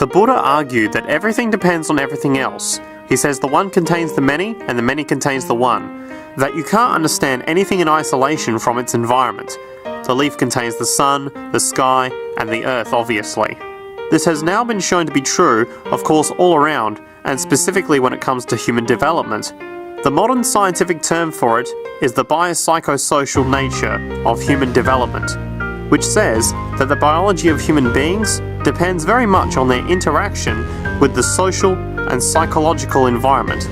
The Buddha argued that everything depends on everything else. He says the one contains the many and the many contains the one, that you can't understand anything in isolation from its environment. The leaf contains the sun, the sky, and the earth, obviously. This has now been shown to be true, of course, all around, and specifically when it comes to human development. The modern scientific term for it is the biopsychosocial nature of human development, which says that the biology of human beings depends very much on their interaction with the social and psychological environment.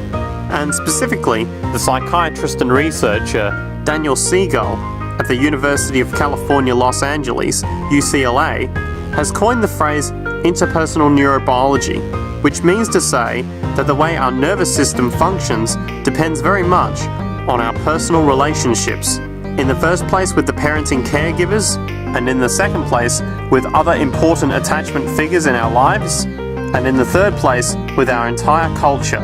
And specifically, the psychiatrist and researcher Daniel Siegel at the University of California, Los Angeles, UCLA, has coined the phrase interpersonal neurobiology, which means to say that the way our nervous system functions depends very much on our personal relationships. In the first place with the parenting caregivers, and in the second place with other important attachment figures in our lives, and in the third place with our entire culture,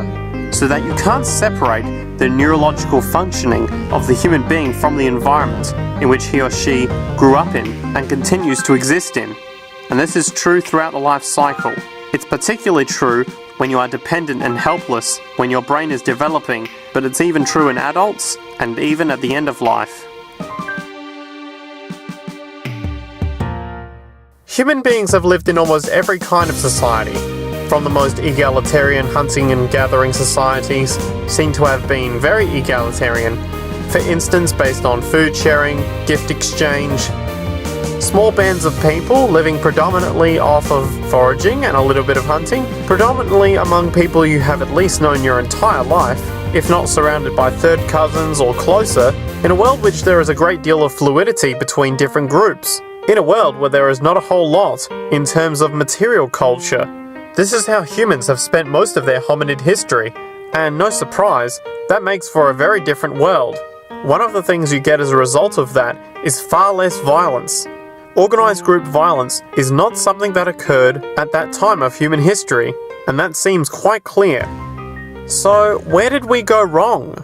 so that you can't separate the neurological functioning of the human being from the environment in which he or she grew up in and continues to exist in. And this is true throughout the life cycle. It's particularly true when you are dependent and helpless, when your brain is developing, but it's even true in adults and even at the end of life. Human beings have lived in almost every kind of society. From the most egalitarian hunting and gathering societies seem to have been very egalitarian, for instance based on food sharing, gift exchange. Small bands of people living predominantly off of foraging and a little bit of hunting, predominantly among people you have at least known your entire life, if not surrounded by third cousins or closer, in a world which there is a great deal of fluidity between different groups, in a world where there is not a whole lot in terms of material culture. This is how humans have spent most of their hominid history, and no surprise, that makes for a very different world. One of the things you get as a result of that is far less violence. Organised group violence is not something that occurred at that time of human history, and that seems quite clear. So, where did we go wrong?